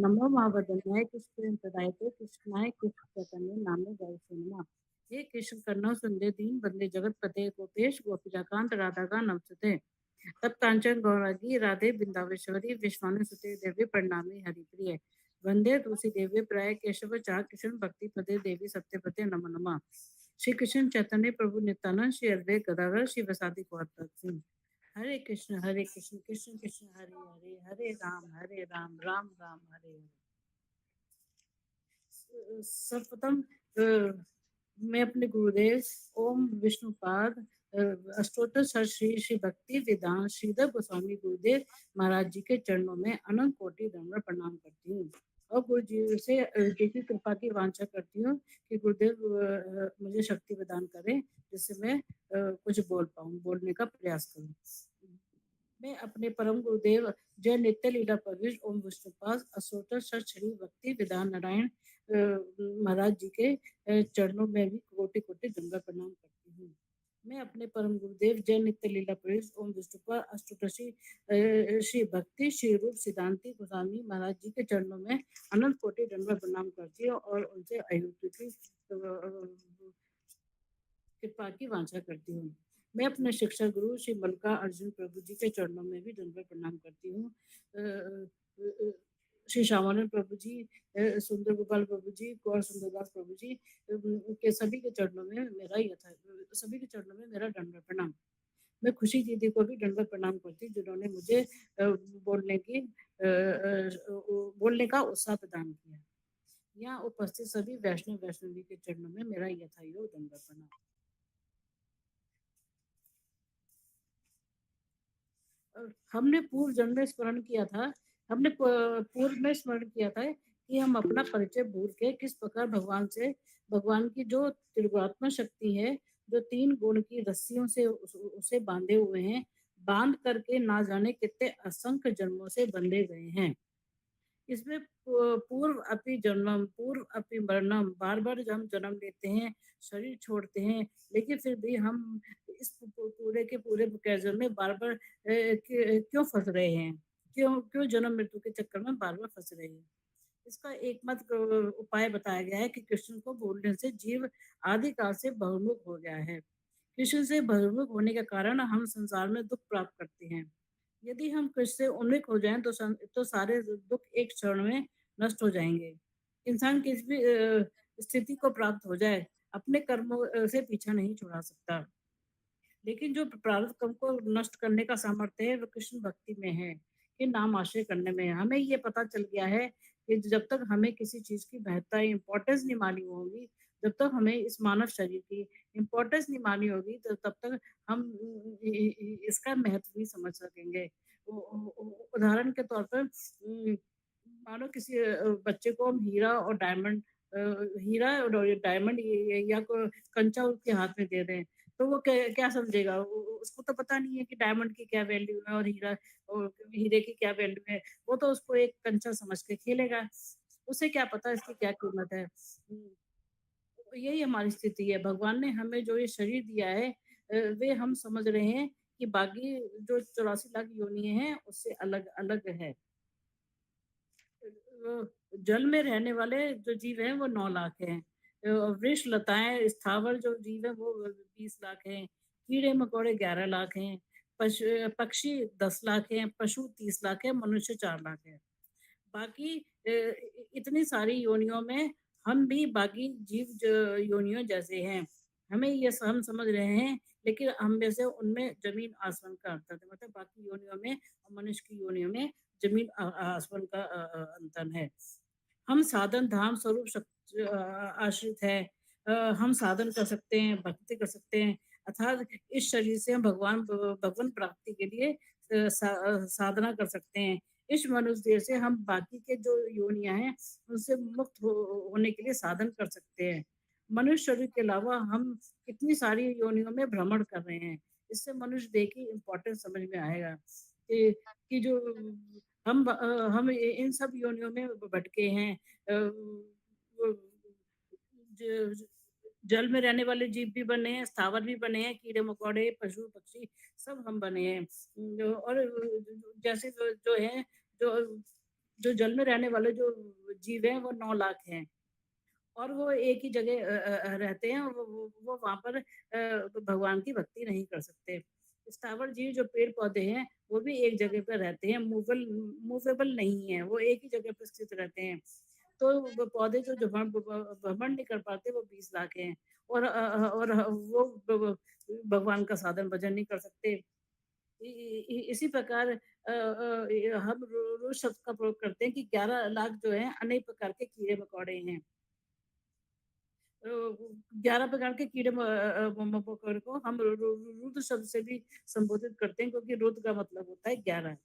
नमो महावदन्याय कृष्ण प्रदायते कृष्णाय कृष्ण चैतन्य नामे गौरव। हे कृष्ण कन्नौ सुंदे दीन बंदे जगत पते गोपेश गोपिकांत राधा का नमस्ते। तब कांचन गौरागी राधे बिंदावेश्वरी विश्वानु सुते देवी प्रणामी हरिप्रिय वंदे तुलसी देवी प्राय केशव चाह कृष्ण भक्ति पदे देवी सत्यपते नमो नमः। श्री कृष्ण चैतन्य प्रभु नित्यानंद श्री अद्वैत गदाधर श्री वसादि गौर सिंह। हरे कृष्ण कृष्ण कृष्ण हरे हरे हरे राम राम राम हरे हरे। सर्वप्रथम मैं अपने गुरुदेव ओम विष्णुपाद अष्टोत्तर सर श्री श्री भक्ति वेदांत श्रीधर गोस्वामी गुरुदेव महाराज जी के चरणों में अनंत कोटि दंड प्रणाम करती हूँ और गुरु जी से जी की कृपा की वांछा करती हूँ कि गुरुदेव मुझे शक्ति प्रदान करें जिससे मैं कुछ बोलने का प्रयास करूँ। मैं अपने परम गुरुदेव जय नित्य लीला प्रविष्ट ओम विष्णुपाद अष्टोत्तर सर श्री भक्ति वेदांत नारायण महाराज जी के चरणों में भी कोटि कोटि दंड प्रणाम करती हूँ। मैं अपने परम गुरुदेव जय नित्य लीला प्रविष्ट ओम विष्णुपाद अष्टोत्तर श्री भक्ति श्री रूप सिद्धांति गोस्वामी महाराज जी के चरणों में अनंत कोटि दंड प्रणाम करती हूँ और उनसे अयुक्ति की कृपा की वांछा करती हूँ। मैं अपने शिक्षक गुरु श्री मल्लिका अर्जुन प्रभु जी के चरणों में भी दंडवत प्रणाम करती हूँ। श्री श्यामानंद प्रभु जी, सुंदर गोपाल प्रभु जी, गौर सुंदरदास प्रभु जी के सभी के चरणों में मेरा दंडवत प्रणाम। मैं खुशी दीदी को भी दंडवत प्रणाम करती हूँ जिन्होंने मुझे बोलने का उत्साह प्रदान किया। यहाँ उपस्थित सभी वैष्णवी के चरणों में मेरा यथायोग दंडवत प्रणाम। हमने पूर्व जन्म में स्मरण किया था कि हम अपना परिचय भूल के किस प्रकार भगवान की जो त्रिगुणात्मक शक्ति है, जो 3 गुण की रस्सियों से उसे बांधे हुए हैं, बांध करके ना जाने कितने असंख्य जन्मों से बंधे गए हैं। इसमें पूर्व अपि मरणम, बार बार हम जन्म लेते हैं, शरीर छोड़ते हैं, लेकिन फिर भी हम इस पूरे के पूरे कैजल में बार बार क्यों फंस रहे हैं, क्यों क्यों जन्म मृत्यु के चक्कर में बार बार फंस रहे हैं। इसका एकमात्र उपाय बताया गया है कि कृष्ण को भूलने से जीव आदि काल से बहुमुख हो गया है। कृष्ण से बहुमुख होने के कारण हम संसार में दुख प्राप्त करते हैं। यदि हम कृष्ण से उन्मुख हो जाएं तो सारे दुख एक क्षण में नष्ट हो जाएंगे। इंसान किसी भी स्थिति को प्राप्त हो जाए, अपने कर्मों से पीछा नहीं छुड़ा सकता, लेकिन जो प्रारब्ध कर्म को नष्ट करने का सामर्थ्य है वो कृष्ण भक्ति में है, कि नाम आश्रय करने में है। हमें ये पता चल गया है कि जब तक हमें किसी चीज की महत्ता इम्पोर्टेंस नहीं मालूम होगी, जब तक हमें इस मानव शरीर की इम्पोर्टेंस नहीं मालूम होगी, तो तब तक हम इसका महत्व नहीं समझ सकेंगे। उदाहरण के तौर पर मानो किसी बच्चे को हम हीरा और डायमंड या कंचा उसके हाथ में दे दें, तो वो क्या समझेगा? उसको तो पता नहीं है कि डायमंड की क्या वैल्यू है और हीरे की क्या वैल्यू है। वो तो उसको एक कंचा समझ के खेलेगा, उसे क्या पता इसकी क्या कीमत है। यही हमारी स्थिति है। भगवान ने हमें जो ये शरीर दिया है, वे हम समझ रहे हैं कि बाकी जो 84 लाख योनियां हैं उससे अलग अलग है। जल में रहने वाले जो जीव हैं वो 9 लाख हैं। वृक्ष लताएं स्थावर जो जीव है वो 20 लाख हैं। कीड़े मकोड़े 11 लाख हैं। पक्षी 10 लाख हैं। पशु 30 लाख है। मनुष्य 4 लाख है। बाकी इतनी सारी योनियों में हम भी बाकी योनियों जैसे हैं। हमें ये हम समझ रहे हैं, लेकिन हम में से उनमें जमीन आसमान का अंतर है। मतलब बाकी योनियों में और मनुष्य की योनियों में जमीन आसमान का अंतर है। हम साधन धाम स्वरूप आश्रित है। हम साधन कर सकते हैं, भक्ति कर सकते हैं, अर्थात इस शरीर से हम भगवान प्राप्ति के लिए साधना कर सकते हैं। इस मनुष्य देह से हम बाकी के जो योनियां हैं उनसे मुक्त होने के लिए साधन कर सकते हैं। मनुष्य शरीर के अलावा हम कितनी सारी योनियों में भ्रमण कर रहे हैं। इससे मनुष्य देह की इम्पोर्टेंस समझ में आएगा कि जो हम इन सब योनियों में भटके हैं। जल में रहने वाले जीव भी बने हैं, स्थावर भी बने हैं, कीड़े मकोड़े पशु पक्षी सब हम बने हैं। और जैसे जो है जो जो जल में रहने वाले जो जीव हैं वो 9 लाख हैं। और वो एक ही जगह रहते हैं, वो वहाँ पर भगवान की भक्ति नहीं कर सकते। स्थावर जीव जो पेड़-पौधे हैं, वो भी एक जगह पे रहते हैं, मूवेबल नहीं है, वो एक ही जगह पे स्थित रहते हैं। तो वो पौधे जो जो भ्रमण नहीं कर पाते, वो 20 लाख हैं और वो भगवान का साधन भजन नहीं कर सकते। इसी प्रकार हम रोज़ शब्द का प्रयोग करते हैं कि 11 लाख जो हैं अनेक प्रकार के कीड़े-मकोड़े हैं। 11 प्रकार के कीड़े मकोड़े को हम रुद्र शब्द से भी संबोधित करते हैं, क्योंकि रुद्र का मतलब होता है 11।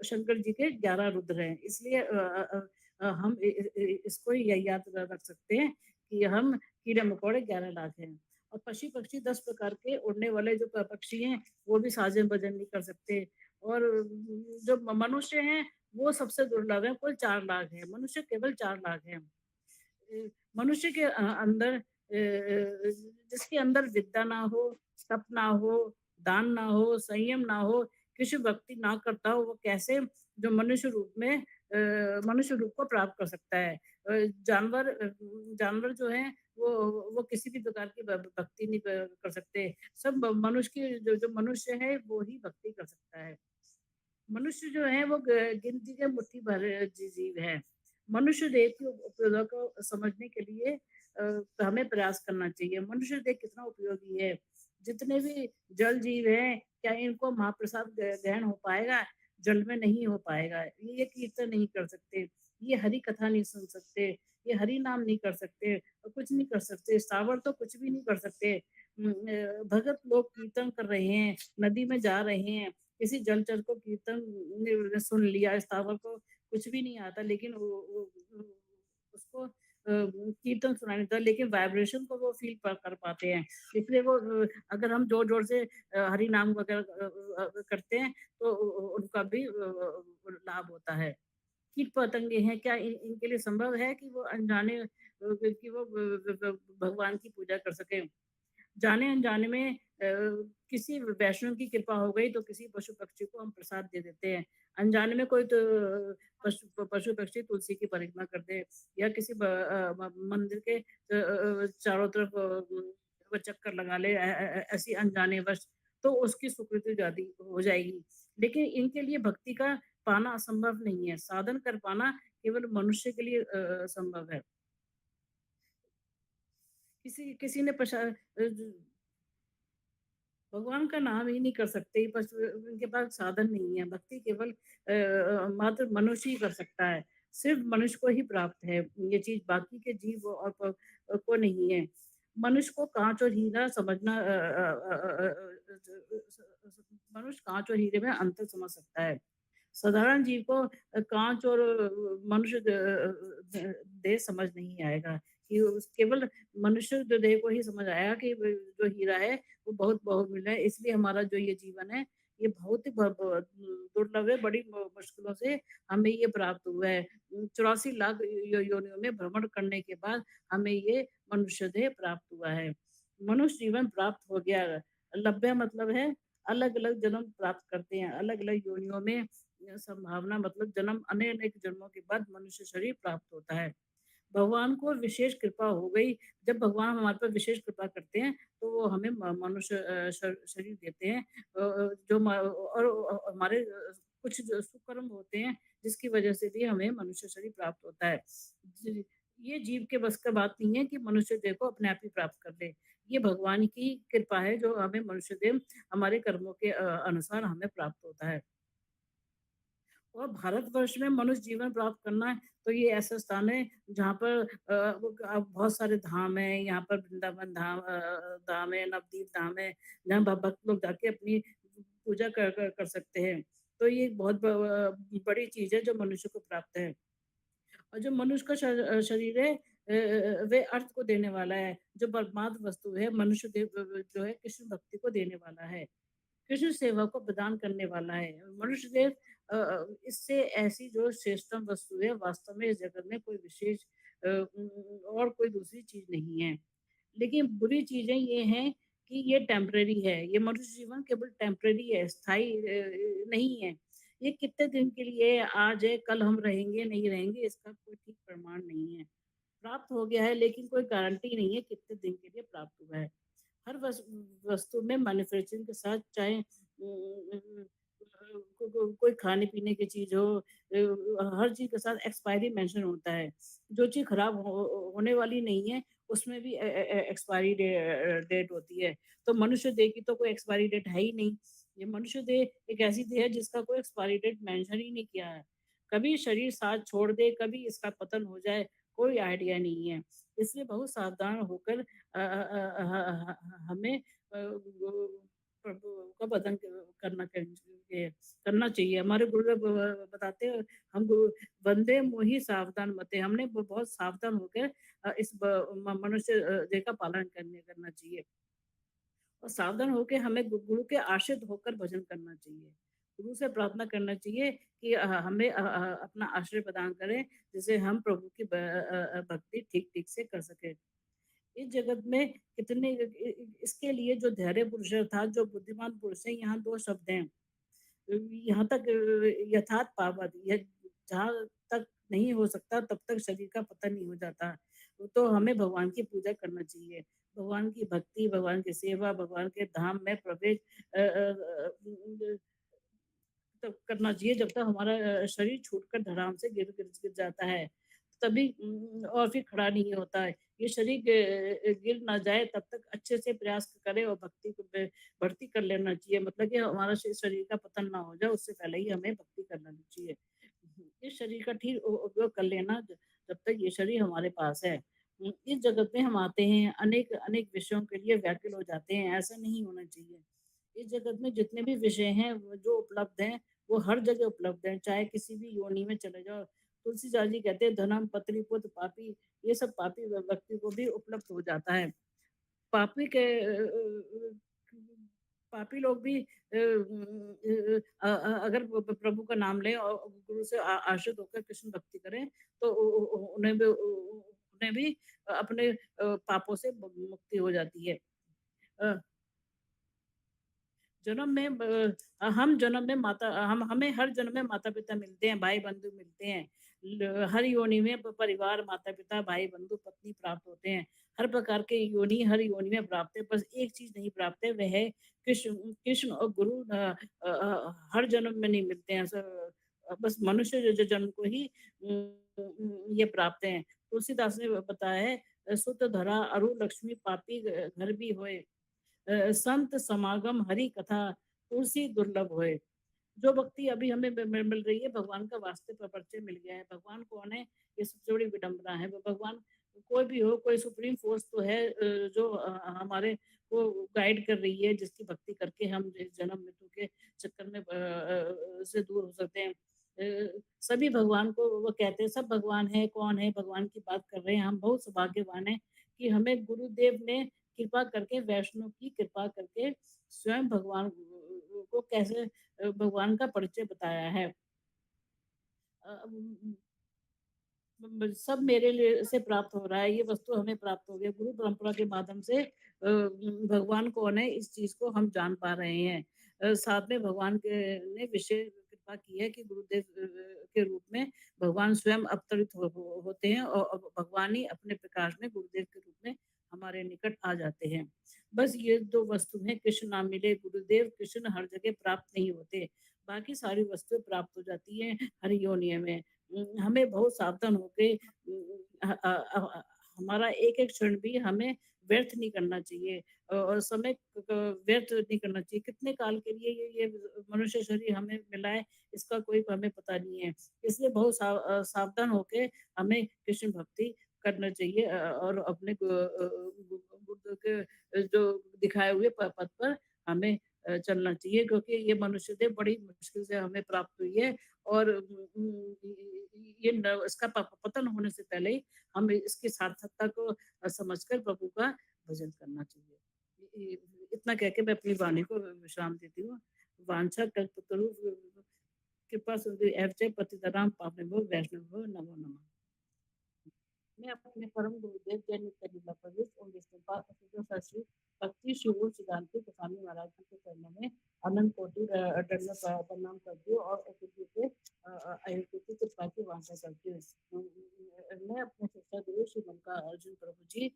शंकर जी के 11 रुद्र हैं, इसलिए हम इसको याद रख सकते हैं कि हम कीड़े मकोड़े 11 लाख हैं। और पशु पक्षी 10 प्रकार के उड़ने वाले जो पक्षी हैं, वो भी साजन भजन नहीं कर सकते। और जो मनुष्य हैं, वो सबसे दुर्लभ है, कुल 4 लाख है, मनुष्य केवल 4 लाख है। मनुष्य के अंदर जिसके अंदर विद्या ना हो, तप ना हो, दान ना हो, संयम ना हो, कृष्ण भक्ति ना करता हो, वो कैसे जो मनुष्य रूप में मनुष्य रूप को प्राप्त कर सकता है। जानवर जो हैं वो किसी भी प्रकार की भक्ति नहीं कर सकते। सब मनुष्य की जो मनुष्य है वो ही भक्ति कर सकता है। मनुष्य जो है वो गिनती के मुट्ठी भर जीव है। मनुष्य देह की उपयोगिता को समझने के लिए हमें प्रयास करना चाहिए। मनुष्य देह कितना उपयोगी है। जितने भी जल जीव हैं, क्या इनको महाप्रसाद ग्रहण हो पाएगा? जल में नहीं हो पाएगा। ये कीर्तन नहीं कर सकते, ये हरि कथा नहीं सुन सकते, ये हरि नाम नहीं कर सकते, और कुछ नहीं कर सकते। स्थावर तो कुछ भी नहीं कर सकते। भगत लोग कीर्तन कर रहे हैं, नदी में जा रहे हैं, किसी जलचर को कीर्तन ने सुन लिया, स्थावर को कुछ भी नहीं आता, लेकिन वो उसको कीर्तन सुनाई देता है, लेकिन वाइब्रेशन को वो फ़ील कर पाते हैं। इसलिए वो अगर हम ज़ोर-ज़ोर से हरि नाम वगैरह करते हैं, तो उनका भी लाभ होता है। कीट-पतंगे हैं, क्या इनके लिए संभव है कि वो अनजाने कि वो भगवान की पूजा कर सकें? जाने-अनजाने में किसी वैष्णव की कृपा हो गई तो किसी पशु-पक्षी को हम प्रसाद दे देते हैं। अनजाने में कोई तो पशु-पक्षी तुलसी की परिक्रमा कर दे या किसी मंदिर के चारों तरफ वो चक्कर लगा ले ऐसी अनजाने वश, तो उसकी स्वीकृति जाती हो जाएगी। लेकिन इनके लिए भक्ति का पाना असंभव नहीं है। साधन कर पाना केवल मनुष्य के लिए संभव है। किसी किसी ने भगवान का नाम ही नहीं कर सकते, बस उनके पास साधन नहीं है। भक्ति केवल मात्र मनुष्य ही कर सकता है। सिर्फ़ मनुष्य को ही प्राप्त है ये चीज़, बाकी के जीव और को नहीं है। मनुष्य को काँच और हीरा समझना मनुष्य काँच और हीरे में अंतर समझ सकता है। साधारण जीव को काँच और मनुष्य देह समझ नहीं आएगा कि उस केवल मनुष्य जो देह को ही समझ आएगा कि जो हीरा है वो बहुत बहुमूल्य है। इसलिए हमारा जो ये जीवन है ये बहुत ही दुर्लभ है, बड़ी मुश्किलों से हमें ये प्राप्त हुआ है। 84 लाख योनियों में भ्रमण करने के बाद हमें ये मनुष्य देह प्राप्त हुआ है। मनुष्य जीवन प्राप्त हो गया। लभ्य मतलब है अलग-अलग जन्म प्राप्त करते हैं, अलग-अलग योनियों में संभावना मतलब जन्म अनेक-अनेक जन्मों के बाद मनुष्य शरीर प्राप्त होता है। भगवान को विशेष कृपा हो गई, जब भगवान हमारे पर विशेष कृपा करते हैं, तो वो हमें मनुष्य शरीर देते हैं। जो हमारे कुछ जो सुकर्म होते हैं, जिसकी वजह से भी हमें मनुष्य शरीर प्राप्त होता है। जी, ये जीव के बस का बात नहीं है कि मनुष्य देह को अपने आप ही प्राप्त कर ले। ये भगवान की कृपा है, जो हमें मनुष्य देह हमारे कर्मों के अनुसार हमें प्राप्त होता है। और भारतवर्ष में मनुष्य जीवन प्राप्त करना है, तो ये ऐसा स्थान है जहाँ पर बहुत सारे धाम हैं, यहाँ पर वृंदावन धाम है, नवदीप धाम है, जहाँ भक्त लोग जाके अपनी पूजा कर सकते हैं। तो ये एक बहुत बड़ी चीज़ है जो मनुष्य को प्राप्त है। और जो मनुष्य का शरीर है वे अर्थ को देने वाला है, जो परमात्म वस्तु है मनुष्य देव जो है कृष्ण भक्ति को देने वाला है। कृष्ण सेवा को प्रदान करने वाला है। मनुष्य देव इससे ऐसी जो श्रेष्ठतम वस्तु है, वास्तव में इस जगत में कोई विशेष और कोई दूसरी चीज़ नहीं है। लेकिन बुरी चीज़ें ये हैं कि ये टेम्परेरी है। ये मनुष्य जीवन केवल टेम्परेरी है, स्थायी नहीं है। ये कितने दिन के लिए आज है, कल हम रहेंगे, नहीं रहेंगे, इसका कोई ठीक प्रमाण नहीं है। प्राप्त हो गया है लेकिन कोई गारंटी नहीं है कितने दिन के लिए प्राप्त हुआ है। हर वस्तु में मैन्युफैक्चरिंग के साथ चाहे कोई खाने-पीने की चीज़ हो, हर चीज़ के साथ एक्सपायरी मेंशन होता है। जो चीज़ खराब होने वाली नहीं है, उसमें भी एक्सपायरी डेट होती है। तो मनुष्य देह की तो कोई एक्सपायरी डेट है ही नहीं। ये मनुष्य देह एक ऐसी देह है जिसका कोई एक्सपायरी डेट मेंशन ही नहीं किया है। कभी शरीर साथ छोड़ दे, कभी इसका पतन हो जाए, कोई आइडिया नहीं है। इसलिए बहुत सावधान होकर हमें वो प्रभु का भजन करना चाहिए। हमारे गुरुदेव बताते हैं, हम गुरु बंदे मोहि सावधान मते, हमने बहुत सावधान होकर इस मनुष्य देह का पालन करना चाहिए और सावधान होकर हमें गुरु के आश्रित होकर भजन करना चाहिए। गुरु से प्रार्थना करना चाहिए कि हमें अपना आश्रय प्रदान करें, जिससे हम प्रभु की भक्ति ठीक-ठीक से कर सकें। इस जगत में कितने इसके लिए जो धैर्य पुरुष था, जो बुद्धिमान पुरुष है, यहाँ 2 शब्द हैं। यहाँ तक यथार्थ पावत जहाँ तक नहीं हो सकता तब तक शरीर का पतन नहीं हो जाता। तो हमें भगवान की पूजा करना चाहिए। भगवान की भक्ति, भगवान की सेवा, भगवान के धाम में प्रवेश तब करना चाहिए जब तक हमारा शरीर छूटकर धड़ाम से गिर जाता है। तभी और फिर खड़ा नहीं होता है। ये शरीर गिर ना जाए तब तक अच्छे से प्रयास करें और भक्ति को भर्ती कर लेना चाहिए। मतलब कि हमारा शरीर का पतन ना हो जाए उससे पहले ही हमें भक्ति कर लेनी चाहिए। इस शरीर का ठीक उपयोग कर लेना जब तक ये शरीर हमारे पास है। इस जगत में हम आते हैं, अनेक अनेक विषयों के लिए व्याकुल हो जाते हैं, ऐसा नहीं होना चाहिए। इस जगत में जितने भी विषय हैं वो जो उपलब्ध हैं, वो हर जगह उपलब्ध हैं, चाहे किसी भी योनि में चले जाओ। तुलसीदास जी कहते हैं धनम, पत्नी, पुत्र, पापी, ये सब पापी व्यक्ति को भी उपलब्ध हो जाता है। पापी के पापी लोग भी अगर प्रभु का नाम लें और गुरु से आश्रित होकर कृष्ण भक्ति करें तो उन्हें भी अपने पापों से मुक्ति हो जाती है। अ, जन्म में हम जन्म में माता हम हमें हर जन्म में माता-पिता मिलते हैं, भाई-बंधु मिलते हैं। हर योनि में परिवार, माता-पिता, भाई-बंधु, पत्नी प्राप्त होते हैं। हर प्रकार के योनि हर योनि में प्राप्त है। बस एक चीज़ नहीं प्राप्त है, वह है कृष्ण कृष्ण और गुरु हर जन्म में नहीं मिलते हैं। बस मनुष्य जन्म को ही ये प्राप्त हैं। तुलसीदास ने बताया है, "सुत धरा अरु लक्ष्मी पापी घर भी होए। संत समागम हरि कथा तुलसी दुर्लभ होए।" जो भक्ति अभी हमें मिल रही है, भगवान का वास्ते परिचय मिल गया है। भगवान कौन है, ये सबसे बड़ी विडंबना है। वो भगवान कोई भी हो, कोई सुप्रीम फोर्स तो है जो हमारे को गाइड कर रही है, जिसकी भक्ति करके हम इस जन्म मृत्यु के चक्कर में से दूर हो सकते हैं। सभी भगवान को वो कहते हैं, सब भगवान है, कौन है, भगवान की बात कर रहे हैं। हम बहुत सौभाग्यवान हैं कि हमें गुरुदेव ने कृपा करके, वैष्णव की कृपा करके स्वयं भगवान को कैसे भगवान का परिचय बताया है। सब मेरे लिए से प्राप्त हो रहा है, ये वस्तु हमें प्राप्त हो गई है। गुरु परंपरा के माध्यम से भगवान कौन है इस चीज़ को हम जान पा रहे हैं। साथ में भगवान के ने विशेष कृपा की है कि गुरुदेव के रूप में भगवान स्वयं अवतरित होते हैं और भगवान ही अपने प्रकाश में गुरुदेव के रूप में हमारे निकट आ जाते हैं। बस ये 2 वस्तु हैं, कृष्ण ना मिले गुरुदेव, कृष्ण हर जगह प्राप्त नहीं होते। बाकी सारी वस्तुएँ प्राप्त हो जाती हैं हर योनियों में। हमें बहुत सावधान होके हमारा एक-एक क्षण भी हमें व्यर्थ नहीं करना चाहिए और समय व्यर्थ नहीं करना चाहिए। कितने काल के लिए ये मनुष्य शरीर हमें मिला है, इसका कोई हमें पता नहीं है। इसलिए बहुत सावधान होके हमें कृष्ण भक्ति करना चाहिए और अपने बुद्ध के जो दिखाए हुए पथ पर हमें चलना चाहिए क्योंकि ये मनुष्य देह बड़ी मुश्किल से हमें प्राप्त हुई है और ये इसका पतन होने से पहले ही हम इसकी सार्थकता को समझकर प्रभु का भजन करना चाहिए। इतना कह के मैं अपनी वाणी को विश्राम देती हूँ। वांछा कल्पतरु कृपा सिंधु एवं च पतितनां पावनेभ्यो वैष्णवेभ्यो नमो नमः। मैं अपने परम गुरुदेव जय नित्यानंद प्रभु ओम विष्णुपाद अच्युत श्री भक्ति शिव सिद्धांति गोस्वामी महाराज जी के चरणों में अनंत कोटि दंडवत प्रणाम करती हूँ और अतिथि से अयोग्य कृपा की वांछा करती हूँ। मैं अपने शिक्षा गुरु श्री मल्लिकार्जुन प्रभु जी,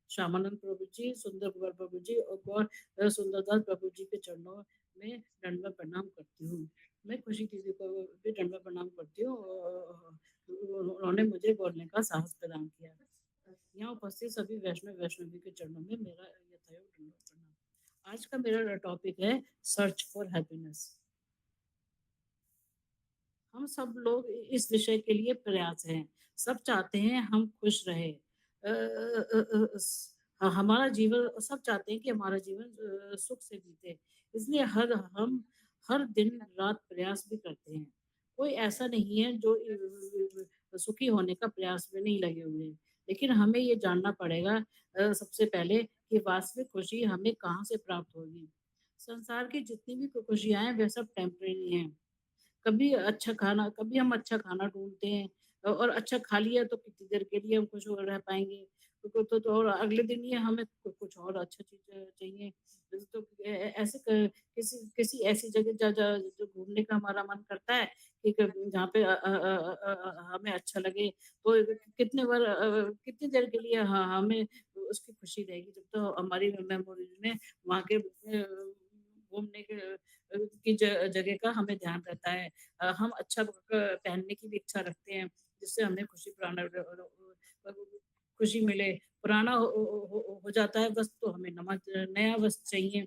श्यामानंद प्रभु जी, सुंदर कुमार प्रभु जी और गौर सुंदरदास प्रभु जी के चरणों में दंडवत प्रणाम करती हूँ। मैं खुशी दीदी को भी दंडवत प्रणाम करती हूँ। उन्होंने मुझे बोलने का साहस प्रदान किया। यहाँ उपस्थित सभी वैष्णवी के चरणों में मेरा यथायोग दंडवत प्रणाम। आज का मेरा टॉपिक है सर्च फॉर हैप्पीनेस। हम सब लोग इस विषय के लिए प्रयास हैं। सब चाहते हैं हम खुश रहे। हमारा जीवन, सब चाहते हैं कि हमारा जीवन सुख से बीते। इसलिए हम हर दिन रात प्रयास भी करते हैं। कोई ऐसा नहीं है जो सुखी होने का प्रयास में नहीं लगे हुए हैं। लेकिन हमें ये जानना पड़ेगा सबसे पहले कि वास्तविक खुशी हमें कहाँ से प्राप्त होगी। संसार की जितनी भी खुशियां हैं वह सब टेम्परेरी हैं। कभी हम अच्छा खाना ढूँढते हैं और अच्छा खा लिया तो कितनी देर के लिए हम खुश हो रह पाएँगे। तो और अगले दिन ही हमें कुछ और अच्छा चीज़ चाहिए। तो ऐसे किसी किसी ऐसी जगह जा जा जो घूमने का हमारा मन करता है कि जहाँ पे हमें अच्छा लगे। तो कितने बार कितनी देर के लिए हमें उसकी खुशी रहेगी जब तो हमारी मेमोरीज में वहाँ के घूमने के की जगह का हमें ध्यान रहता है। हम अच्छा पहनने की भी इच्छा रखते हैं जिससे हमें खुशी मिले। पुराना हो जाता है वस्त्र तो हमें नया वस्त्र चाहिए।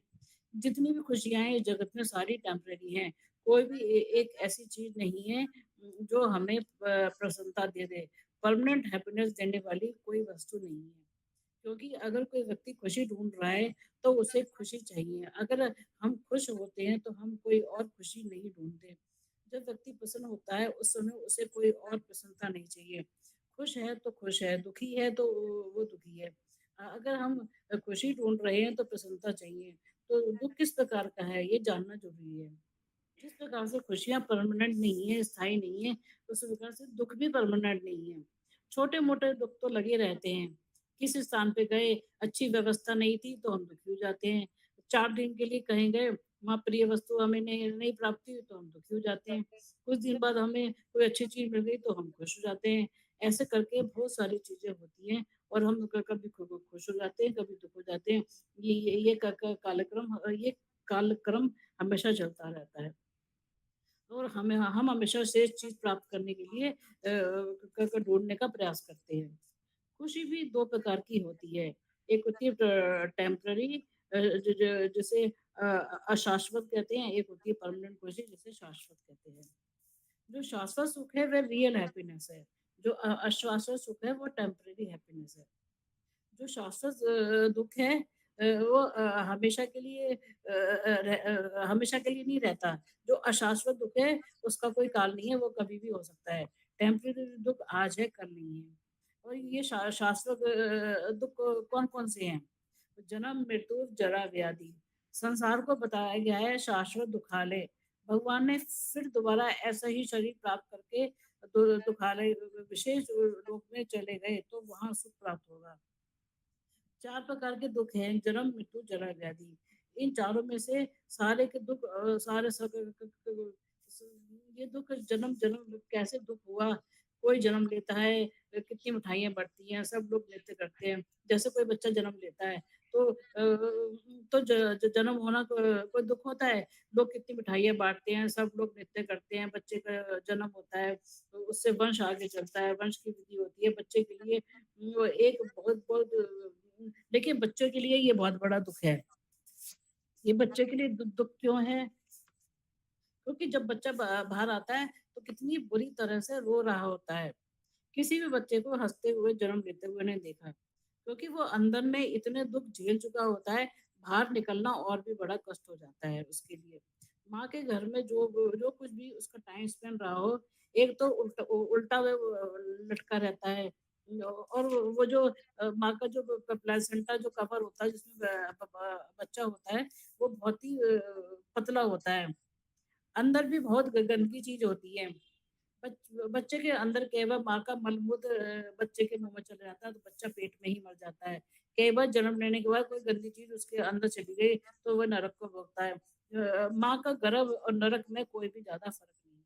जितनी भी खुशियां हैं इस जगत में सारी टेम्परेरी हैं। कोई भी एक ऐसी चीज नहीं है जो हमें प्रसन्नता दे दे। परमानेंट हैप्पीनेस देने वाली कोई वस्तु नहीं है। क्योंकि अगर कोई व्यक्ति खुशी ढूंढ रहा है तो उसे खुशी चाहिए। अगर हम खुश होते हैं तो हम कोई और खुशी नहीं ढूंढते। जब व्यक्ति प्रसन्न होता है उस समय उसे कोई और प्रसन्नता नहीं चाहिए। खुश है तो खुश है, दुखी है तो वो दुखी है। अगर हम खुशी ढूंढ रहे हैं तो प्रसन्नता चाहिए। तो दुख किस प्रकार का है ये जानना जरूरी है। जिस प्रकार से खुशियाँ परमानेंट नहीं है, स्थायी नहीं है, उस प्रकार से दुःख भी परमानेंट नहीं है। छोटे-मोटे दुःख तो लगे रहते हैं। किस स्थान पे गए, अच्छी व्यवस्था नहीं थी तो हम दुखी हो जाते हैं। 4 दिन के लिए कहीं गए, वहाँ प्रिय वस्तु हमें नहीं नहीं प्राप्त हुई तो हम दुखी हो जाते हैं। कुछ दिन बाद हमें कोई अच्छी चीज़ मिल गई तो हम खुश हो जाते हैं। ऐसे करके बहुत सारी चीज़ें होती हैं और हम कभी खुश हो जाते हैं, कभी दुःख हो जाते हैं। ये ये कालक्रम हमेशा चलता रहता है। और हम हमेशा श्रेष्ठ चीज़ प्राप्त करने के लिए ढूँढने का प्रयास करते हैं। खुशी भी 2 प्रकार की होती है। एक होती है टेम्पररी, अ, ज ज जिसे अशाश्वत कहते हैं, एक होती है परमानेंट खुशी जिसे शाश्वत कहते हैं। जो शाश्वत सुख है वह रियल हैप्पीनेस है। जो अशाश्वत सुख है वो टेम्पररी हैप्पीनेस है। जो शाश्वत दुःख है वो हमेशा के लिए हमेशा के लिए नहीं रहता। जो अशाश्वत दुःख है उसका कोई काल नहीं है, वो कभी भी हो सकता है। टेम्परेरी दुःख आज है, कल नहीं है। और ये शाश्वत दुःख कौन-कौन से हैं? जन्म, मृत्यु, जरा, व्याधि। संसार को बताया गया है शाश्वत दुखालय। भगवान ने फिर दोबारा ऐसा ही शरीर प्राप्त करके दुखालय विशेष रूप में चले गए तो वहाँ सुख प्राप्त होगा। 4 प्रकार के दुःख हैं, जन्म, मृत्यु, जरा, व्याधि। इन चारों में से सारे के दुःख सारे स क क क स ये दुःख जन्म-जन्म कैसे दुःख हुआ, कोई जन्म लेता है, कितनी मिठाइयाँ बँटती हैं, सब लोग नृत्य करते हैं। जैसे कोई बच्चा जन्म लेता है तो तो जन्म होना कोई दुःख होता है, लोग कितनी मिठाइयाँ बाँटते हैं, सब लोग नृत्य करते हैं, बच्चे का जन्म होता है, तो उससे वंश आगे चलता है, वंश की वृद्धि होती है, बच्चे के लिए वो एक बहुत बहुत देखिए बच्चों के लिए ये बहुत बड़ा दुःख है। ये बच्चे के लिए दुःख क्यों है? क्योंकि जब बच्चा बाहर आता है तो कितनी बुरी तरह से रो रहा होता है। किसी भी बच्चे को हँसते हुए जन्म लेते हुए नहीं देखा। क्योंकि वो अंदर में इतने दुःख झेल चुका होता है, बाहर निकलना और भी बड़ा कष्ट हो जाता है उसके लिए। माँ के घर में जो कुछ भी उसका टाइम स्पेंड रहा हो, एक तो उल्टा वो लटका रहता है। और वो जो माँ का जो प्लेसेंटा जो कवर होता है जिसमें बच्चा होता है, वो बहुत ही पतला होता है। अंदर भी बहुत गंदगी चीज़ होती है। बच्चे के अंदर कई बार माँ का मलमूत्र बच्चे के मुँह में चला जाता है, तो बच्चा पेट में ही मर जाता है। कई बार जन्म लेने के बाद कोई गंदी चीज़ उसके अंदर चली गई, तो वो नरक को भोगता है। माँ का गर्भ और नरक में कोई भी ज़्यादा फ़र्क नहीं है।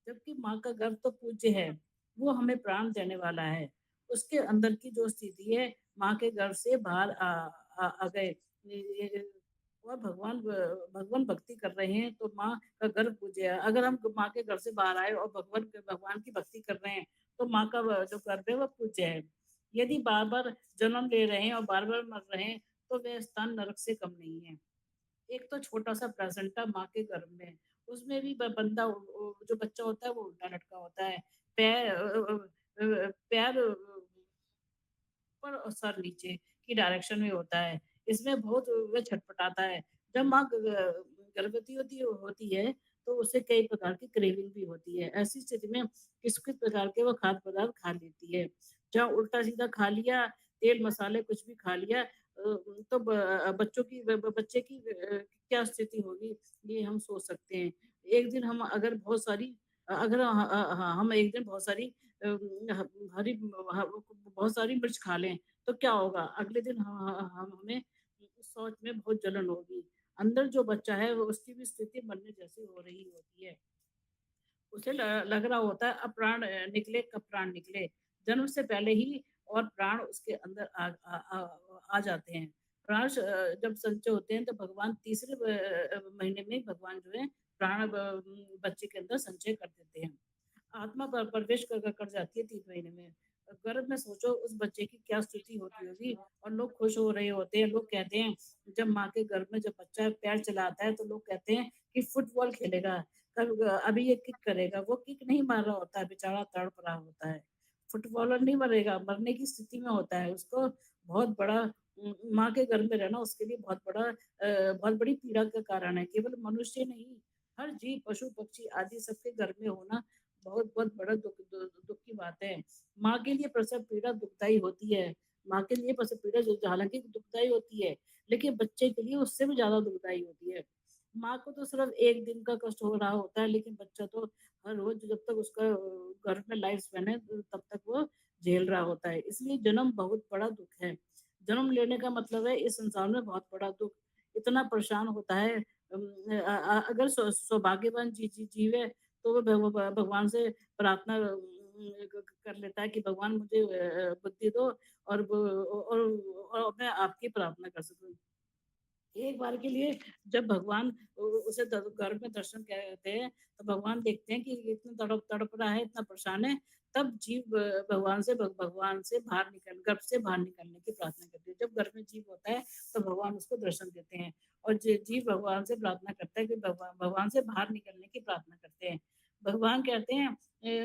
जबकि माँ का गर्भ तो पूज्य है, वो हमें प्राण देने वाला है। उसके अंदर की जो स्थिति है, माँ के गर्भ से बाहर आ गए। ये और भगवान भक्ति कर रहे हैं, तो माँ का गर्भ पूज्य है। अगर हम माँ के घर से बाहर आए और भगवान की भक्ति कर रहे हैं, तो माँ का जो गर्भ है, वो पूज्य है। यदि बार-बार जन्म ले रहे हैं और बार-बार मर रहे हैं, तो वह स्थान नरक से कम नहीं है। एक तो छोटा-सा प्लेसेंटा माँ के गर्भ में, उसमें भी ब बंदा जो बच्चा होता है वो उल्टा लटका होता है। पैर ऊपर और सर नीचे की डायरेक्शन में होता है। इसमें बहुत वो छटपटाता है। जब माँ गर्भवती होती है, तो उसे कई प्रकार की क्रेविंग भी होती है। ऐसी स्थिति में किस-किस प्रकार के वो खाद्य पदार्थ खा लेती है। जहाँ उल्टा-सीधा खा लिया, तेल मसाले कुछ भी खा लिया तो बच्चों की ब ब बच्चे की क्या स्थिति होगी, ये हम सोच सकते हैं। एक दिन हम अगर बहुत सारी अगर हम एक दिन बहुत सारी अ, ह हरी ह बहुत सारी मिर्च खा लें, तो क्या होगा? अगले दिन हमें शौच में बहुत जलन होगी। अंदर जो बच्चा है वो उसकी भी स्थिति मरने जैसी हो रही होती है। उसे लग रहा होता है अब प्राण निकले कब प्राण निकले। जन्म से पहले ही और प्राण उसके अंदर आ जाते हैं। जब संचय होते हैं तो भगवान तीसरे महीने में भगवान जो है प्राण बच्चे के अंदर संचय कर देते हैं। आत्मा प्रवेश कर जाती है 3 महीने में। गर्भ में सोचो उस बच्चे की क्या स्थिति होती होगी और लोग खुश हो रहे होते हैं। लोग कहते हैं जब माँ के गर्भ में जब बच्चा पैर चलाता है तो लोग कहते हैं कि फुटबॉल खेलेगा, अभी ये किक करेगा। वो किक नहीं मार रहा होता है, बेचारा तड़प रहा होता है। फुटबॉलर नहीं मरेगा, मरने की स्थिति में होता है। उसको बहुत बड़ा माँ के गर्भ में रहना उसके लिए बहुत बड़ी पीड़ा का कारण है। केवल मनुष्य नहीं, हर जीव, पशु-पक्षी आदि सबके गर्भ में होना बहुत बड़ा दुःख की बात है। माँ के लिए प्रसव पीड़ा दुखदाई होती है। माँ के लिए प्रसव पीड़ा जो हालाँकि दुखदाई होती है, लेकिन बच्चे के लिए उससे भी ज़्यादा दुखदाई होती है। माँ को तो सिर्फ़ 1 दिन का कष्ट हो रहा होता है, लेकिन बच्चा तो हर रोज़ जब तक उसका गर्भ में लाइफ़ स्पैन है, तब तक वो झेल रहा होता है। इसलिए जन्म बहुत बड़ा दुःख है। जन्म लेने का मतलब है इस संसार में बहुत बड़ा दुःख। इतना परेशान होता है अगर सौभाग्यवान जीव है तो वो भगवान से प्रार्थना कर लेता है कि भगवान मुझे बुद्धि दो और मैं आपकी प्रार्थना कर सकूँ। एक बार के लिए जब भगवान उसे गर्भ में दर्शन करते हैं, तो भगवान देखते हैं कि ये इतना तड़प तड़प रहा है, इतना परेशान है, तब जीव भगवान से बाहर निकल गर्भ से बाहर निकलने की प्रार्थना करती है। जब गर्भ में जीव होता है, तो भगवान उसको दर्शन देते हैं और जीव भगवान से प्रार्थना करता है कि भगवान से बाहर निकलने की प्रार्थना करते हैं। भगवान कहते हैं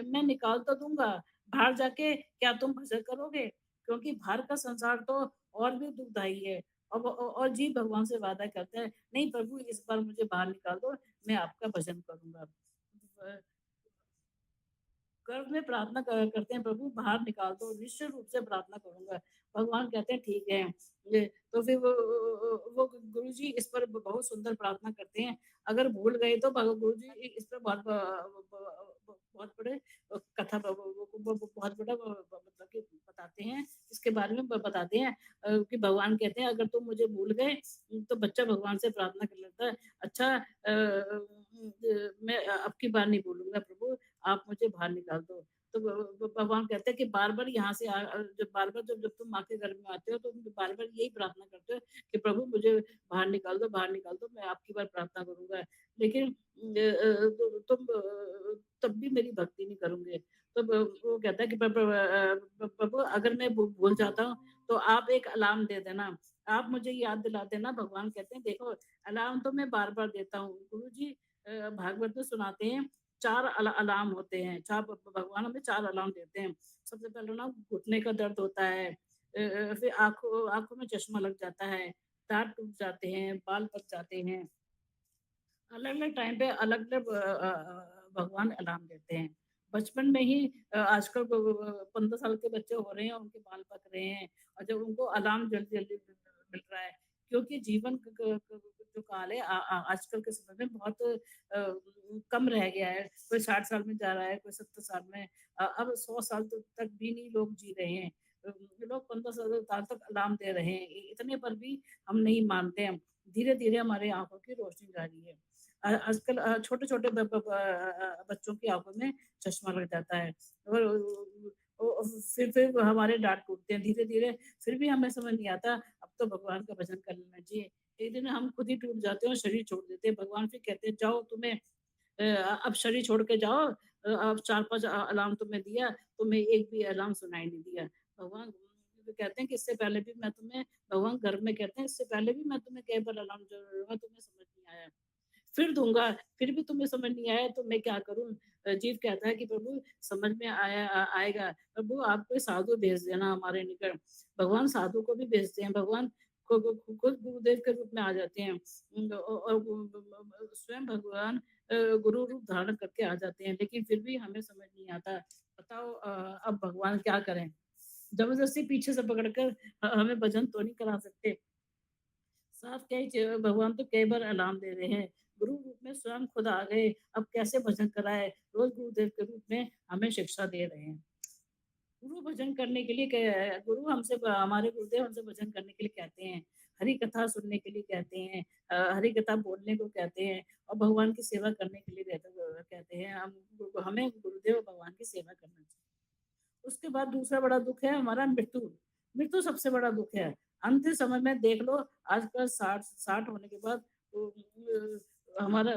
मैं निकाल तो दूँगा, बाहर जाके क्या तुम भजन करोगे? क्योंकि बाहर का संसार तो और भी दुखदाई है। और जीव भगवान से वादा करता है, नहीं प्रभु इस बार मुझे बाहर निकाल दो, मैं आपका भजन करूँगा। ब गर्भ में प्रार्थना करते हैं, प्रभु बाहर निकाल दो, निश्चित रूप से प्रार्थना करूँगा। भगवान कहते हैं ठीक है। ये तो फिर वो गुरुजी इस पर बहुत सुंदर प्रार्थना करते हैं। अगर भूल गए तो गुरुजी इस पर बहुत बड़े कथा बहुत बड़ा मतलब कि बताते हैं, इसके बारे में बताते हैं कि भगवान कहते हैं अगर तुम मुझे भूल गए तो बच्चा भगवान से प्रार्थना कर लेता है, अच्छा मैं अब की बार नहीं भूलूँगा प्रभु आप मुझे बाहर निकाल दो। तो भगवान कहते हैं कि बार-बार यहाँ से जब बार-बार जब तुम माँ के गर्भ में आते हो तो बार-बार यही प्रार्थना करते हो कि प्रभु मुझे बाहर निकाल दो, मैं आपकी बार प्रार्थना करूँगा। लेकिन तुम तब भी मेरी भक्ति नहीं करोगे। तो वो कहता है कि प्रभु अगर मैं भूल जाता हूँ तो आप एक अलार्म दे देना। आप मुझे याद दिला देना। भगवान कहते हैं देखो अलार्म तो मैं बार-बार देता हूँ। गुरुजी भागवत में सुनाते हैं 4 अलार्म होते हैं। 4 भगवान हमें 4 अलार्म देते हैं। सबसे पहले ना घुटने का दर्द होता है। फिर आँखों आँखों में चश्मा लग जाता है, दाँत टूट जाते हैं, बाल पक जाते हैं। अलग-अलग टाइम पे अलग-अलग भगवान अलार्म देते हैं। बचपन में ही आजकल 15 साल के बच्चे हो रहे हैं, उनके बाल पक रहे हैं और जब उनको अलार्म जल्दी-जल्दी मिल रहा है। क्योंकि जीवन जो काल है आजकल के समय में बहुत कम रह गया है। कोई 60 साल में जा रहा है, कोई 70 साल में, अब 100 साल तक भी नहीं लोग जी रहे हैं। लोग 15 साल तक अलार्म दे रहे हैं। इतने पर भी हम नहीं मानते हैं। धीरे-धीरे हमारी आँखों की रोशनी जा रही है। आजकल छोटे-छोटे बच्चों की आँखों में चश्मा लग जाता है और फिर हमारे डाँट टूटते हैं धीरे-धीरे। फिर भी हमें समझ नहीं आता, अब तो भगवान का भजन कर लेना चाहिए। एक दिन हम खुद ही टूट जाते हैं और शरीर छोड़ देते हैं। भगवान फिर कहते हैं, जाओ तुम्हें अब शरीर छोड़ के जाओ, अब 4-5 अलार्म तुम्हें दिया, तुम्हें एक भी अलार्म सुनाई नहीं दिया। भगवान कहते हैं कि इससे पहले भी मैं तुम्हें, भगवान गर्भ में कहते हैं, इससे पहले भी मैं तुम्हें कई बार अलार्म दूँगा, तुम्हें समझ नहीं आया। फिर दूँगा, फिर भी तुम्हें समझ नहीं आया तो मैं क्या करूँ? जीव कहता है कि प्रभु समझ में आएगा। प्रभु आप कोई साधु भेज देना हमारे निकट। भगवान साधु को भी भेजते हैं, भगवान खुद गुरुदेव के रूप में आ जाते हैं। और स्वयं भगवान गुरु रूप धारण करके आ जाते हैं, लेकिन फिर भी हमें समझ नहीं आता। बताओ अब भगवान क्या करें? ज़बरदस्ती पीछे से पकड़कर हमें भजन तो नहीं करा सकते। साफ कई भगवान तो कई बार अलार्म दे रहे हैं। गुरु रूप में स्वयं खुद आ गए, अब कैसे भजन कराएँ? रोज़ गुरुदेव के रूप में हमें शिक्षा दे रहे हैं। गुरु भजन करने के लिए गुरु हमसे हमारे गुरुदेव हमसे भजन करने के लिए कहते हैं, हरि कथा सुनने के लिए कहते हैं, हरि कथा बोलने को कहते हैं और भगवान की सेवा करने के लिए कहते हैं। हमें गुरुदेव और भगवान की सेवा करना चाहिए। उसके बाद दूसरा बड़ा दुःख है हमारा मृत्यु। मृत्यु सबसे बड़ा दुःख है। अंतिम समय में देख लो, आजकल 60 होने के बाद हमारा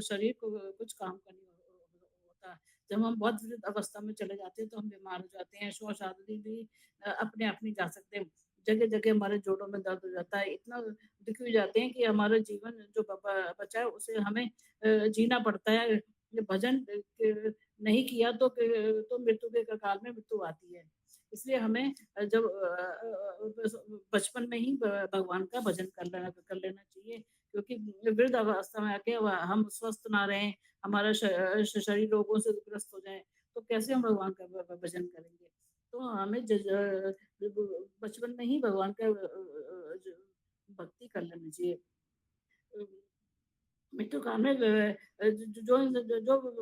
शरीर को कुछ काम का नहीं होता। जब हम बहुत वृद्ध अवस्था में चले जाते हैं तो हम बीमार हो जाते हैं, शौच आदि भी अपने आप नहीं जा सकते। जगह-जगह हमारे जोड़ों में दर्द हो जाता है, इतना दुखी हो जाते हैं कि हमारा जीवन जो बचा है उसे हमें जीना पड़ता है। ये भजन नहीं किया तो मृत्यु के कगार में मृत्यु आती है। इसलिए हमें जब बचपन में ही भगवान का भजन कर लेना चाहिए, क्योंकि वृद्ध अवस्था में आके हम स्वस्थ ना रहें, हमारा शरीर रोगों से ग्रस्त हो जाए, तो कैसे हम भगवान का भजन करेंगे? तो हमें बचपन में ही भगवान का भक्ति कर लेना चाहिए। मृत्यु काल में जो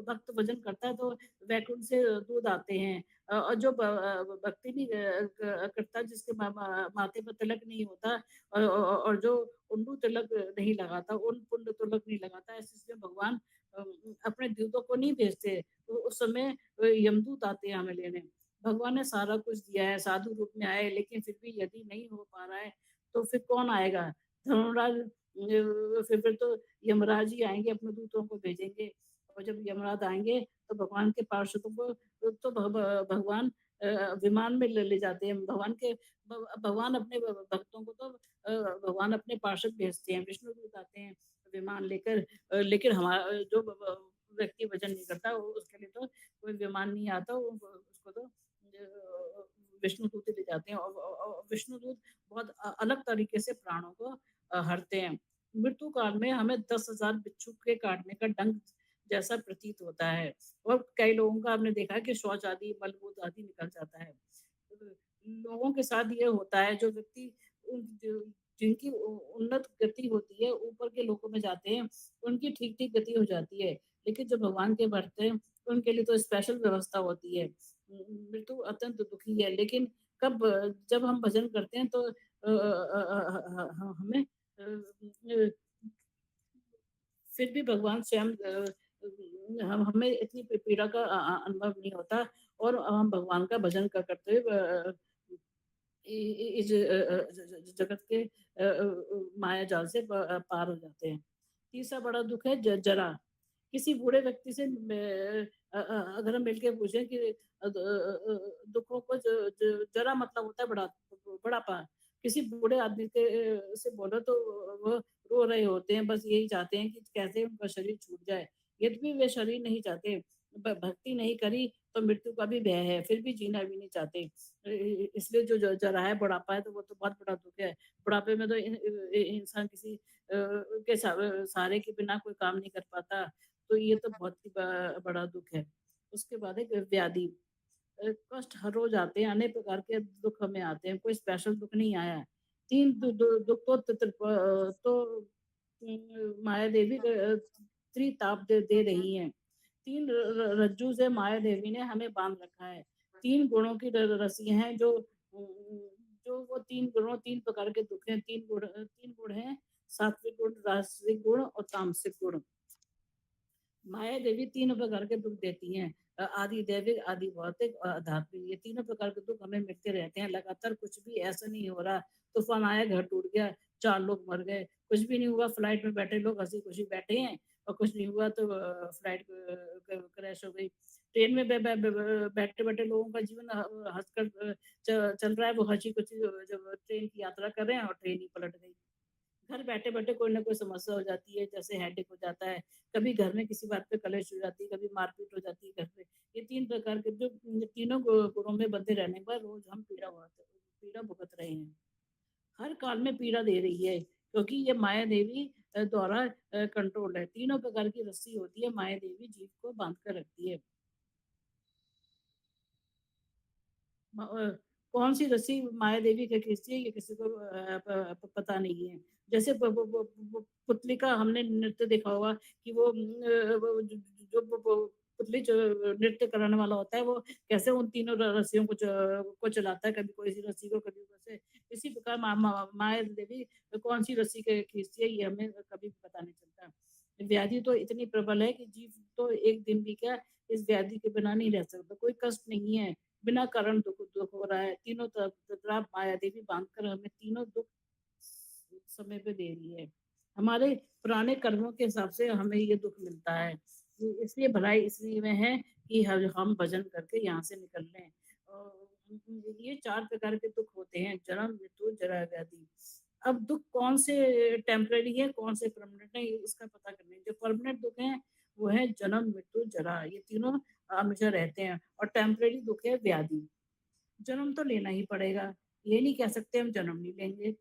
भक्त भजन करता है तो वैकुंठ से दूध आते हैं। और जो भक्ति नहीं करता, जिसके माथे पर तिलक नहीं होता और जो उंडू तिलक नहीं लगाता, उन पुंड तिलक नहीं लगाता, इसलिए भगवान अपने दूतों को नहीं भेजते। तो उस समय यमदूत आते हैं हमें लेने। भगवान ने सारा कुछ दिया है, साधु रूप में आए, लेकिन फिर भी यदि नहीं हो पा रहा है तो फिर कौन आएगा? धर्मराज फिर तो यमराज ही आएँगे, अपने दूतों को भेजेंगे और जब यमराज आएँगे तो भगवान के पार्षदों को तो भगवान विमान में ले ले जाते हैं। भगवान अपने भक्तों को तो भगवान अपने पार्षद भेजते हैं, विष्णु दूत आते हैं विमान लेकर। लेकिन हमारा जो व्यक्ति भजन नहीं करता उसके लिए तो कोई विमान नहीं आता, उसको तो विष्णु दूत ही ले जाते हैं और विष्णु दूत बहुत अलग तरीके से प्राणों को हरते हैं। मृत्यु काल में हमें 10,000 बिच्छू के काटने का डंक जैसा प्रतीत होता है और कई लोगों का आपने देखा है कि शौच आदि, मलमूत्र आदि निकल जाता है। लोगों के साथ ये होता है, जो व्यक्ति जिनकी उन्नत गति होती है, ऊपर के लोकों में जाते हैं, उनकी ठीक-ठीक गति हो जाती है। लेकिन जो भगवान के भक्त हैं, उनके लिए तो स्पेशल व्यवस्था होती है। मृत्यु अत्यंत दुखी है, लेकिन जब हम भजन करते हैं तो हमें फिर भी भगवान स्वयं हम हमें इतनी पीड़ा का अनुभव नहीं होता और हम भगवान का भजन करते हुए इस जगत के माया जाल से पार हो जाते हैं। तीसरा बड़ा दुःख है जरा। किसी बूढ़े व्यक्ति से अगर हम मिलके पूछें कि दुःखों को जरा मतलब होता है बुढ़ापा। किसी बूढ़े आदमी से बोलो तो वो रो रहे होते हैं, बस यही चाहते हैं कि कैसे उनका शरीर छूट जाए। यद्यपि वे शरीर नहीं चाहते, भक्ति नहीं करी तो मृत्यु का भी भय है, फिर भी जीना भी नहीं चाहते। इसलिए जो जरा है, बुढ़ापा है, तो वो तो बहुत बड़ा दुःख है। बुढ़ापे में तो इंसान किसी के सहारे के बिना कोई काम नहीं कर पाता, तो ये तो बहुत ही बड़ा दुःख है। उसके बाद एक व्याधि। कष्ट हर रोज़ आते हैं, अनेक प्रकार के दुःख हमें आते हैं, कोई स्पेशल दुःख नहीं आया है। तीन दुख माया देवी त्रिताप दे रही हैं। तीन रज्जू से माया देवी ने हमें बांध रखा है। तीन गुणों की रस्सियां हैं जो वो तीन गुणों, तीन प्रकार के दुख हैं। तीन गुण हैं, सात्विक गुण, राजसिक गुण और तामसिक गुण। माया देवी तीनों प्रकार के दुख देती हैं। आदि दैविक, आदि भौतिक और आध्यात्मिक। ये तीनों प्रकार के दुख हमें मिलते रहते हैं लगातार। कुछ भी ऐसा नहीं हो रहा तूफान आया, घर टूट गया, 4 लोग मर गए, कुछ भी नहीं हुआ, फ्लाइट में बैठे लोग हंसी खुशी बैठे हैं, और कुछ नहीं हुआ तो फ्लाइट क्रैश हो गई। ट्रेन में बैठे बैठे लोगों का जीवन हंसकर चल रहा है, वो हंसी खुशी जब ट्रेन की यात्रा कर रहे हैं और ट्रेन ही पलट गई। घर बैठे-बैठे कोई ना कोई समस्या हो जाती है, जैसे हेडेक हो जाता है, कभी घर में किसी बात पे कलेश हो जाती है, कभी मारपीट हो जाती है घर पे। ये 3 प्रकार के जो तीनों गुणों में बंधे रहने पर रोज़ हम पीड़ा भुगत रहे हैं। हर काल में पीड़ा दे रही है, क्योंकि ये माया देवी द्वारा कंट्रोल्ड है। तीनों प्रकार की रस्सी होती है, माया देवी जीव को बाँध कर रखती है। म कौन-सी रस्सी माया देवी के खींचती है, ये किसी को पता नहीं है। जैसे प प प प पुतली का हमने नृत्य देखा होगा कि वो वो ज जो पुतली जो नृत्य कराने वाला होता है, वो कैसे उन तीनों रस्सियों को चलाता है, कभी कोई सी रस्सी को, कभी वैसे। इसी प्रकार मा मा माया देवी कौन-सी रस्सी के खींचती है, ये हमें कभी भी पता नहीं चलता। व्याधि तो इतनी प्रबल है कि जीव तो एक दिन भी क्या, इस व्याधि के बिना नहीं रह सकता। कोई कष्ट नहीं है, बिना कारण दुःख दुःख हो रहा है। तीनों तरफ माया देवी बाँध कर हमें तीनों दुःख समय पे दे रही है। हमारे पुराने कर्मों के हिसाब से हमें ये दुःख मिलता है। इसलिए भलाई इसलिए में है कि ह हम भजन करके यहाँ से निकल लें। ये 4 प्रकार के दुःख होते हैं, जन्म, मृत्यु, जरा, व्याधि। अब दुःख कौन से टेम्परेरी है, कौन से परमानेंट है, इसका पता करना है। जो परमानेंट दुःख हैं, वो है जन्म, मृत्यु, जरा। ये तीनों हमेशा रहते हैं, और टेम्परेरी दुःख है व्याधि। जन्म तो लेना ही पड़ेगा, ये नहीं कह सकते हम जन्म नहीं लेंगे।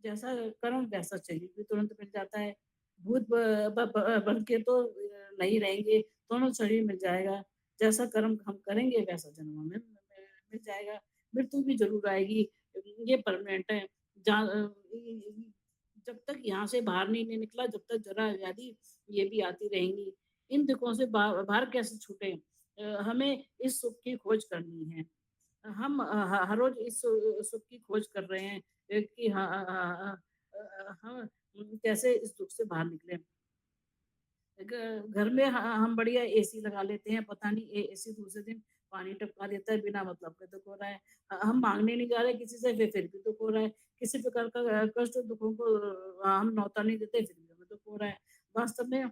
जैसा कर्म वैसा शरीर भी तुरंत मिल जाता है। भूत बन के तो नहीं रहेंगे, दोनों शरीर मिल जाएगा। जैसा कर्म हम करेंगे वैसा जन्म हमें मिल जाएगा। मृत्यु भी ज़रूर आएगी, ये परमानेंट है। जहाँ जब तक यहाँ से बाहर नहीं निकला, जब तक जरा व्याधि ये भी आती रहेंगी। इन दुखों से बाहर कैसे छूटें? हमें इस सुख की खोज करनी है। हम हर रोज़ इस सुख की खोज कर रहे हैं कि हम कैसे इस दुःख से बाहर निकलें। घर में हम बढ़िया एसी लगा लेते हैं, पता नहीं एसी दूसरे दिन पानी टपका देता है, बिना मतलब के दुःख हो रहा है। हम माँगने नहीं जा रहे किसी से, फिर भी दुःख हो रहा है। किसी प्रकार का कष्ट दुखों को हम न्योता नहीं देते, फिर भी हमें दुःख हो रहा है। वास्तव में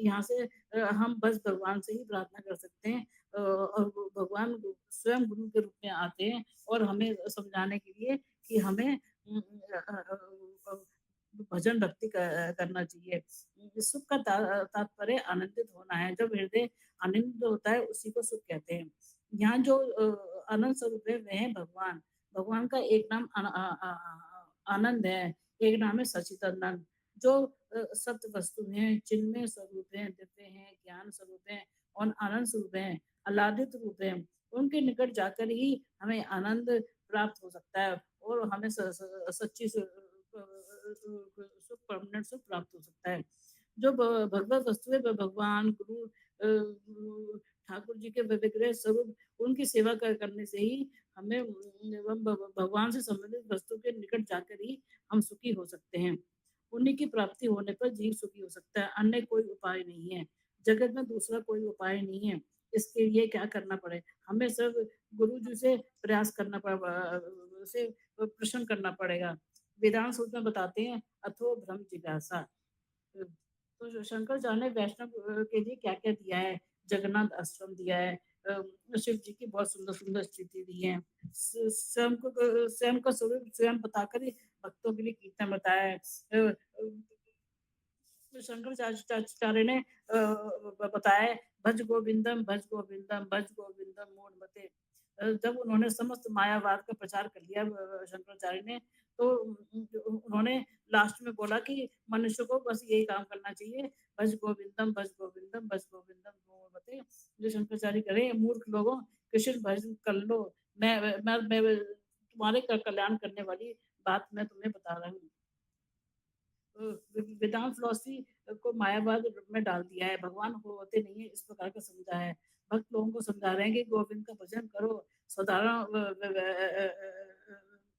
यहाँ से हम बस भगवान से ही प्रार्थना कर सकते हैं, और वो भगवान स्वयं गुरु के रूप में आते हैं और हमें समझाने के लिए कि हमें भजन भक्ति करना चाहिए। सुख का तात्पर्य आनंदित होना है। जब हृदय आनंदित होता है, उसी को सुख कहते हैं। यहाँ जो आनंद स्वरूप है, वह है भगवान। भगवान का एक नाम आनंद है, एक नाम है सच्चिदानंद। जो सत्य वस्तु हैं, चिन्मय स्वरूप हैं, दिव्य हैं, ज्ञान स्वरूप हैं और आनंद स्वरूप हैं, आह्लादित रूप हैं। उनके निकट जाकर ही हमें आनंद प्राप्त हो सकता है, और हमें सच्ची सुख, परमानेंट सुख प्राप्त हो सकता है। जो भगवत वस्तु है, वह भगवान, गुरु, ठाकुर जी के विग्रह स्वरूप, उनकी सेवा करने से ही हमें भगवान से संबंधित वस्तु के निकट जाकर ही हम सुखी हो सकते हैं। उन्हीं की प्राप्ति होने पर जीव सुखी हो सकता है, अन्य कोई उपाय नहीं है। जगत में दूसरा कोई उपाय नहीं है। इसके लिए क्या करना पड़े? हमें सिर्फ गुरु जी से प्रयास करना से प्रश्न करना पड़ेगा। वेदांत सूत्र में बताते हैं, अथो ब्रह्म जिज्ञासा। तो शंकराचार्य ने वैष्णव के लिए क्या-क्या दिया है? जगन्नाथ आश्रम दिया है, शिव जी की बहुत सुंदर-सुंदर स्थिति दी है। स्वयं का स्वरूप स्वयं बताकर ही भक्तों के लिए कीर्तन बताया है। शंकराचार्य ने बताया है, भज गोविंदम, भज गोविंदम मूढ़मते। जब उन्होंने समस्त मायावाद का प्रचार कर लिया शंकराचार्य ने, तो उन्होंने लास्ट में बोला कि मनुष्य को बस यही काम करना चाहिए, भज गोविंदम, भज गोविंदम, भज गोविंदम मूढ़मते। जो शंकराचार्य कह रहे हैं, मूर्ख लोगों, कृष्ण भजन कर लो, मैं तुम्हारे कल्याण करने वाली बात मैं तुम्हें बता रहा हूँ। वेदांत फिलॉसफी को मायावाद में डाल दिया है। भगवान होते नहीं है इस प्रकार का समझा है। भक्त लोगों को समझा रहे हैं कि गोविंद का भजन करो, साधारण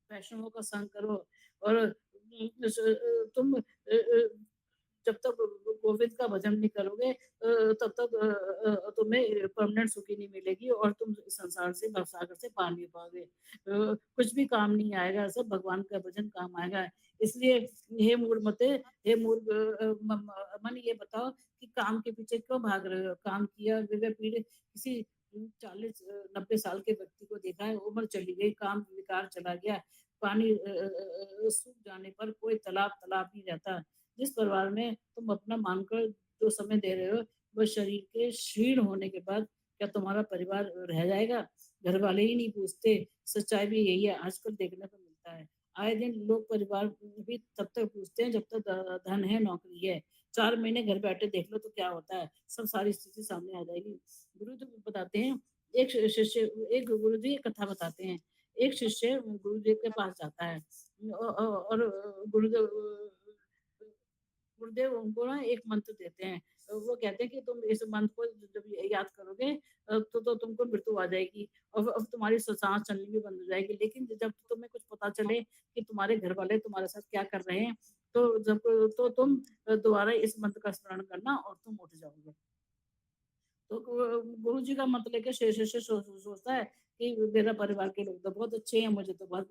वैष्णवों का संग करो और तुम जब तक गोविंद का भजन नहीं करोगे तब तक तुम्हें परमानेंट सुखी नहीं मिलेगी और तुम संसार से भवसागर से पार नहीं पाओगे। कुछ भी काम नहीं आएगा, सब भगवान का भजन काम आएगा। इसलिए हे मूढ़मते, हे मूर्ख मन, ये बताओ कि काम के पीछे क्यों भाग रहे हो? काम किया विवेक पीड़े किसी 40-90 साल के व्यक्ति को देखा है, उम्र चली गई, काम विकार चला गया, पानी सूख जाने पर कोई तालाब तालाब नहीं रहता। जिस परिवार में तुम अपना मानकर जो समय दे रहे हो, वह शरीर के क्षीण होने के बाद क्या तुम्हारा परिवार रह जाएगा? घर वाले ही नहीं पूछते। सच्चाई भी यही है, आजकल देखने को मिलता है। आए दिन लोग परिवार भी तब तक पूछते हैं जब तक धन है, नौकरी है। 4 महीने घर बैठे देख लो तो क्या होता है, सब सारी स्थिति सामने आ जाएगी। गुरु तो बताते हैं, एक शिष्य, एक गुरु जी कथा बताते हैं। एक शिष्य गुरुदेव के पास जाता है और गुरुदेव गुरुदेव उनको ना एक मंत्र देते हैं। वो कहते हैं कि तुम इस मंत्र को जब याद करोगे तो तुमको मृत्यु आ जाएगी और अब तुम्हारी सांस चलनी भी बंद हो जाएगी। लेकिन जब तुम्हें कुछ पता चले कि तुम्हारे घर वाले तुम्हारे साथ क्या कर रहे हैं, तो तुम दोबारा इस मंत्र का स्मरण करना और तुम उठ जाओगे। तो गुरु जी का मत लेके शिष्य सोचता है कि मेरा परिवार के लोग तो बहुत अच्छे हैं, मुझे तो बहुत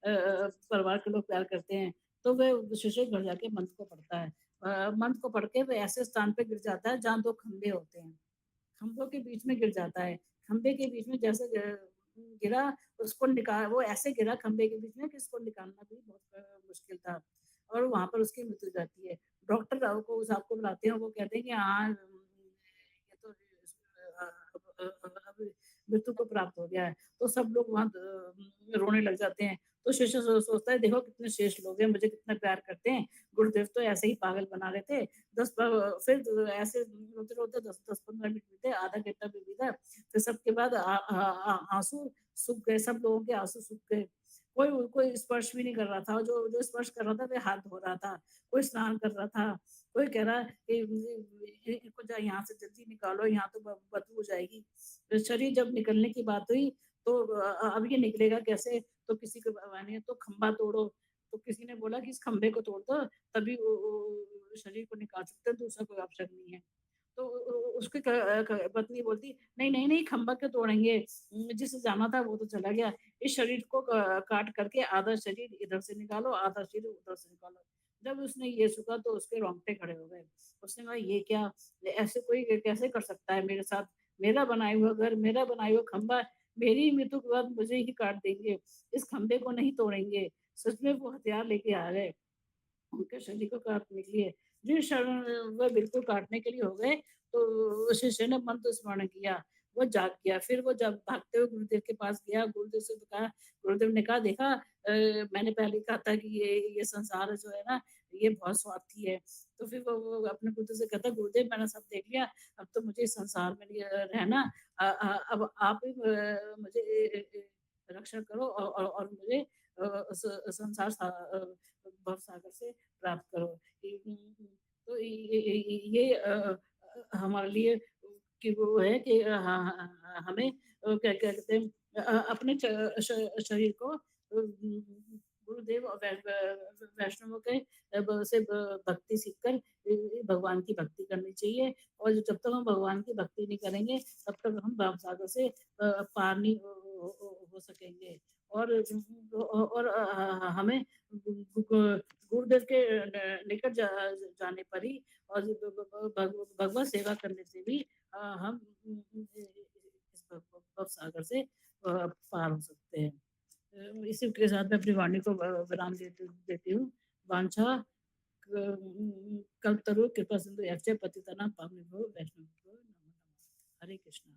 परिवार के लोग प्यार करते हैं। तो वह शिष्य घर जाके मंत्र को पढ़ता है। मंत्र को पढ़ के वह ऐसे स्थान पे गिर जाता है जहाँ 2 खंभे होते हैं। खंभों के बीच में गिर जाता है। खंभे के बीच में जैसे गिरा, उसको निकाल वो ऐसे गिरा खंभे के बीच में कि उसको निकालना भी बहुत मुश्किल था और वहाँ पर उसकी मृत्यु हो जाती है। डॉक्टर को साहब को बुलाते हैं, वो कहते हैं कि हाँ, ये तो अब मृत्यु को प्राप्त हो गया है। तो सब लोग वहाँ रोने लग जाते हैं। तो शिष्य सोचता है, देखो कितने श्रेष्ठ लोग हैं, मुझे कितना प्यार करते हैं। गुरुदेव तो ऐसे ही पागल बना रहे थे। 10 फिर ऐसे रोते-रोते 10-15 मिनट बीते, आधा घंटा भी बीता। फिर सबके बाद आँसू सूख गए, सब लोगों के आँसू सूख गए। कोई स्पर्श भी नहीं कर रहा था, जो जो स्पर्श कर रहा था वह हाथ धो रहा था, कोई स्नान कर रहा था, कोई कह रहा है कि इनको जा यहाँ से जल्दी निकालो, यहाँ तो बदबू हो जाएगी। तो शरीर जब निकलने की बात हुई तो अब ये निकलेगा कैसे? तो किसी को माने तो खंभा तोड़ो, तो किसी ने बोला कि इस खंभे को तोड़ दो, तभी वो शरीर को निकाल सकते हैं, दूसरा कोई ऑप्शन नहीं है। तो उसकी पत्नी बोलती, नहीं नहीं नहीं, खंभा क्यों तोड़ेंगे, जिसे जाना था वो तो चला गया। इस शरीर को काट करके आधा शरीर इधर से निकालो, आधा शरीर उधर से निकालो। जब उसने ये सुना तो उसके रोंगटे खड़े हो गए। उसने कहा, ये क्या, ऐसे कोई कैसे कर सकता है मेरे साथ? मेरा बनाया हुआ घर, मेरा बनाया हुआ खंभा, मेरी मृत्यु के बाद मुझे ही काट देंगे, इस खंभे को नहीं तोड़ेंगे। सच में वो हथियार लेके आ गए उनके शरीर को काटने के लिए। जिस क्षण वह बिल्कुल काटने के लिए हो गए, तो शिष्य ने मंत्र स्मरण किया, वो जाग गया। फिर वो जब भागते हुए गुरुदेव के पास गया, गुरुदेव से कहा, गुरुदेव ने कहा, देखा मैंने पहले कहा था कि ये संसार जो है ना, ये बहुत स्वार्थी है। तो फिर वो अपने गुरुदेव से कहता, गुरुदेव मैंने सब देख लिया, अब तो मुझे इस संसार में नहीं रहना। अब आप ही मुझे रक्षा करो और मुझे संसार भवसागर से प्राप्त करो। तो ये हमारे लिए कि वो है कि हमें क्या क्या कहते हैं, अपने शरीर को गुरुदेव और वैष्णवों के से भक्ति सीखकर भगवान की भक्ति करनी चाहिए और जब तक हम भगवान की भक्ति नहीं करेंगे तब तक हम भवसागर से पार नहीं हो सकेंगे और हमें गुरुदेव के निकट जाने पर ही और भगवत सेवा करने से भी हम इस भव सागर से पार हो सकते हैं। इसी के साथ मैं अपनी वाणी को विराम देती हूँ। वांछा कल्पतरु कृपा सिंधु एवं पतितनां पावनेभ्यो वैष्णवेभ्यो नमो नमः। हरे कृष्णा।